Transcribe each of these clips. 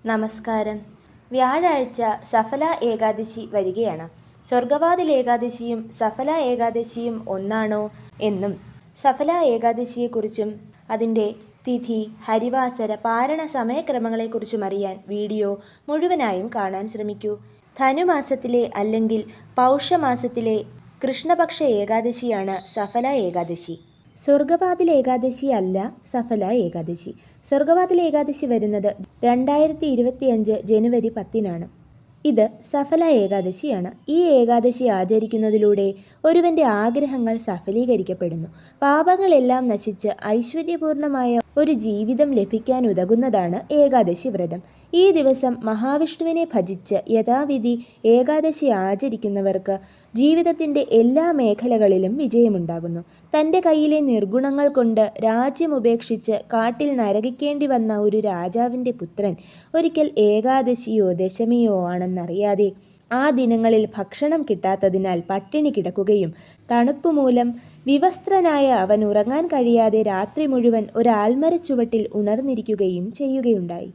നമസ്കാരം. വ്യാഴാഴ്ച സഫല ഏകാദശി വരികയാണ്. സ്വർഗവാതിൽ ഏകാദശിയും സഫല ഏകാദശിയും ഒന്നാണോ എന്നും സഫല ഏകാദശിയെക്കുറിച്ചും അതിൻ്റെ തിഥി, ഹരിവാസര, പാരണ സമയക്രമങ്ങളെക്കുറിച്ചും അറിയാൻ വീഡിയോ മുഴുവനായും കാണാൻ ശ്രമിക്കൂ. ധനുമാസത്തിലെ അല്ലെങ്കിൽ പൗഷമാസത്തിലെ കൃഷ്ണപക്ഷ ഏകാദശിയാണ് സഫല ഏകാദശി. സ്വർഗവാതിൽ ഏകാദശി അല്ല സഫല ഏകാദശി. സ്വർഗവാതിൽ ഏകാദശി വരുന്നത് 2025 ജനുവരി 10-നാണ്. ഇത് സഫല ഏകാദശിയാണ്. ഈ ഏകാദശി ആചരിക്കുന്നതിലൂടെ ഒരുവന്റെ ആഗ്രഹങ്ങൾ സഫലീകരിക്കപ്പെടുന്നു. പാപങ്ങളെല്ലാം നശിച്ച് ഐശ്വര്യപൂർണമായ ഒരു ജീവിതം ലഭിക്കാൻ ഉതകുന്നതാണ് ഏകാദശി വ്രതം. ഈ ദിവസം മഹാവിഷ്ണുവിനെ ഭജിച്ച് യഥാവിധി ഏകാദശി ആചരിക്കുന്നവർക്ക് ജീവിതത്തിൻ്റെ എല്ലാ മേഖലകളിലും വിജയമുണ്ടാകുന്നു. തൻ്റെ കയ്യിലെ നിർഗുണങ്ങൾ കൊണ്ട് രാജ്യമുപേക്ഷിച്ച് കാട്ടിൽ നരകിക്കേണ്ടി വന്ന ഒരു രാജാവിൻ്റെ പുത്രൻ ഒരിക്കൽ ഏകാദശിയോ ദശമിയോ ആണെന്നറിയാതെ ആ ദിനങ്ങളിൽ ഭക്ഷണം കിട്ടാത്തതിനാൽ പട്ടിണി കിടക്കുകയും തണുപ്പുമൂലം വിവസ്ത്രനായ അവൻ ഉറങ്ങാൻ കഴിയാതെ രാത്രി മുഴുവൻ ഒരാൽമരച്ചുവട്ടിൽ ഉണർന്നിരിക്കുകയും ചെയ്യുകയുണ്ടായി.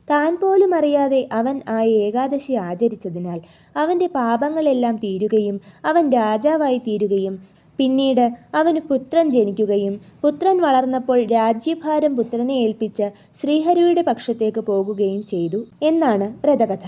താൻ പോലും അറിയാതെ അവൻ ആ ഏകാദശി ആചരിച്ചതിനാൽ അവൻ്റെ പാപങ്ങളെല്ലാം തീരുകയും അവൻ രാജാവായി തീരുകയും പിന്നീട് അവന് പുത്രൻ ജനിക്കുകയും പുത്രൻ വളർന്നപ്പോൾ രാജ്യഭാരം പുത്രനെ ഏൽപ്പിച്ച് ശ്രീഹരിയുടെ പക്ഷത്തേക്ക് പോകുകയും ചെയ്തു എന്നാണ് വ്രതകഥ.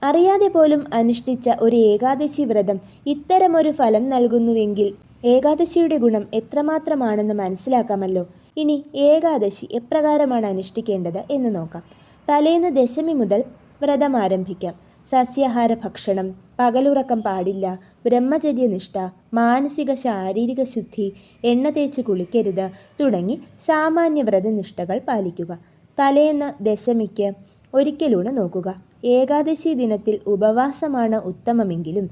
അറിയാതെ പോലും അനുഷ്ഠിച്ച ഒരു ഏകാദശി വ്രതം ഇത്തരമൊരു ഫലം നൽകുന്നുവെങ്കിൽ ഏകാദശിയുടെ ഗുണം എത്രമാത്രമാണെന്ന് മനസ്സിലാക്കാമല്ലോ. ഇനി ഏകാദശി എപ്രകാരമാണ് അനുഷ്ഠിക്കേണ്ടത് എന്ന് നോക്കാം. തലേന്ന് ദശമി മുതൽ വ്രതം ആരംഭിക്കാം. സസ്യാഹാര ഭക്ഷണം, പകലുറക്കം പാടില്ല, ബ്രഹ്മചര്യനിഷ്ഠ, മാനസിക ശാരീരിക ശുദ്ധി, എണ്ണ തേച്ച് കുളിക്കരുത് തുടങ്ങി സാമാന്യ വ്രതനിഷ്ഠകൾ പാലിക്കുക. തലേന്ന് ദശമിക്ക് ഒരിക്കലൂണ് നോക്കുക. ഏകാദശി ദിനത്തിൽ ഉപവാസമാണ് ഉത്തമമെങ്കിലും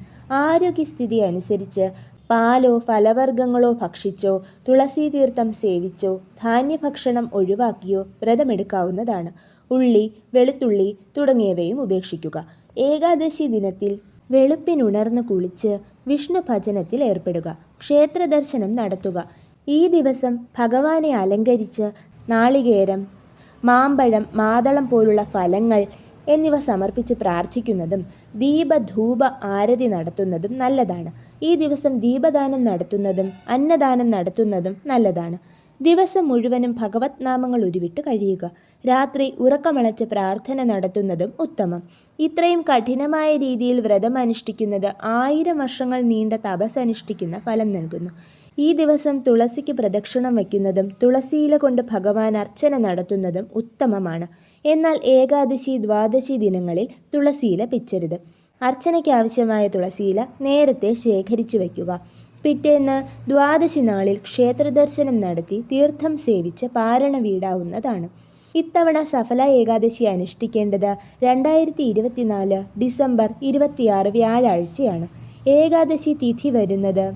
ആരോഗ്യസ്ഥിതി അനുസരിച്ച് പാലോ ഫലവർഗ്ഗങ്ങളോ ഭക്ഷിച്ചോ തുളസീതീർത്ഥം സേവിച്ചോ ധാന്യഭക്ഷണം ഒഴിവാക്കിയോ വ്രതമെടുക്കാവുന്നതാണ്. ഉള്ളി, വെളുത്തുള്ളി തുടങ്ങിയവയും ഉപേക്ഷിക്കുക. ഏകാദശി ദിനത്തിൽ വെളുപ്പിനുണർന്ന് കുളിച്ച് വിഷ്ണു ഭജനത്തിൽ ഏർപ്പെടുക. ക്ഷേത്ര ദർശനം നടത്തുക. ഈ ദിവസം ഭഗവാനെ അലങ്കരിച്ച് നാളികേരം, മാമ്പഴം, മാതളം പോലുള്ള ഫലങ്ങൾ എന്നിവ സമർപ്പിച്ച് പ്രാർത്ഥിക്കുന്നതും ദീപധൂപ ആരതി നടത്തുന്നതും നല്ലതാണ്. ഈ ദിവസം ദീപദാനം നടത്തുന്നതും അന്നദാനം നടത്തുന്നതും നല്ലതാണ്. ദിവസം മുഴുവനും ഭഗവത് നാമങ്ങൾ ഉരുവിട്ട് കഴിയുക. രാത്രി ഉറക്കമളച്ച് പ്രാർത്ഥന നടത്തുന്നതും ഉത്തമം. ഇത്രയും കഠിനമായ രീതിയിൽ വ്രതം അനുഷ്ഠിക്കുന്നത് 1000 വർഷങ്ങൾ നീണ്ട തപസ് അനുഷ്ഠിക്കുന്ന ഫലം നൽകുന്നു. ഈ ദിവസം തുളസിക്ക് പ്രദക്ഷിണം വയ്ക്കുന്നതും തുളസിയില കൊണ്ട് ഭഗവാൻ അർച്ചന നടത്തുന്നതും ഉത്തമമാണ്. എന്നാൽ ഏകാദശി, ദ്വാദശി ദിനങ്ങളിൽ തുളസിയില പിച്ചരുത്. അർച്ചനയ്ക്ക് ആവശ്യമായ തുളസിയില നേരത്തെ ശേഖരിച്ചു വയ്ക്കുക. പിറ്റേന്ന് ദ്വാദശി നാളിൽ ക്ഷേത്രദർശനം നടത്തി തീർത്ഥം സേവിച്ച് പാരണ വീടാവുന്നതാണ്. ഇത്തവണ സഫല ഏകാദശി അനുഷ്ഠിക്കേണ്ടത് 2024 ഡിസംബർ 26 വ്യാഴാഴ്ചയാണ്. ഏകാദശി തിഥി വരുന്നത്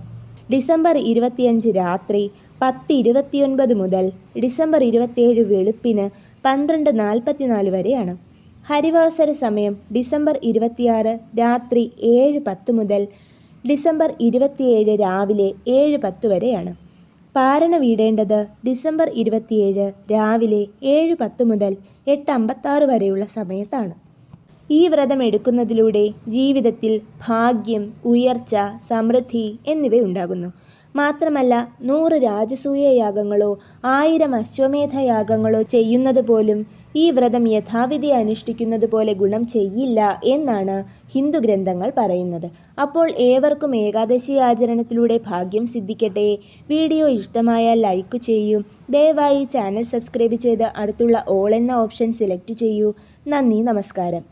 ഡിസംബർ 25 രാത്രി 10:29 മുതൽ ഡിസംബർ 27 വെളുപ്പിന് 12:44 വരെയാണ്. ഹരിവാസര സമയം ഡിസംബർ 26 രാത്രി 7:10 മുതൽ ഡിസംബർ 27 രാവിലെ 7:10 വരെയാണ്. പാരണ വീടേണ്ടത് ഡിസംബർ 27 രാവിലെ 7:10 മുതൽ 8:56 വരെയുള്ള സമയത്താണ്. ഈ വ്രതം എടുക്കുന്നതിലൂടെ ജീവിതത്തിൽ ഭാഗ്യം, ഉയർച്ച, സമൃദ്ധി എന്നിവയുണ്ടാകുന്നു. മാത്രമല്ല 100 രാജസൂയ യാഗങ്ങളോ 1000 അശ്വമേധ യാഗങ്ങളോ ചെയ്യുന്നത് പോലും ഈ വ്രതം യഥാവിധി അനുഷ്ഠിക്കുന്നത് പോലെ ഗുണം ചെയ്യില്ല എന്നാണ് ഹിന്ദു ഗ്രന്ഥങ്ങൾ പറയുന്നത്. അപ്പോൾ ഏവർക്കും ഏകാദശി ആചരണത്തിലൂടെ ഭാഗ്യം സിദ്ധിക്കട്ടെ. വീഡിയോ ഇഷ്ടമായാൽ ലൈക്ക് ചെയ്യൂ. ദയവായി ചാനൽ സബ്സ്ക്രൈബ് ചെയ്ത് അടുത്തുള്ള ഓൾ എന്ന ഓപ്ഷൻ സെലക്ട് ചെയ്യൂ. നന്ദി, നമസ്കാരം.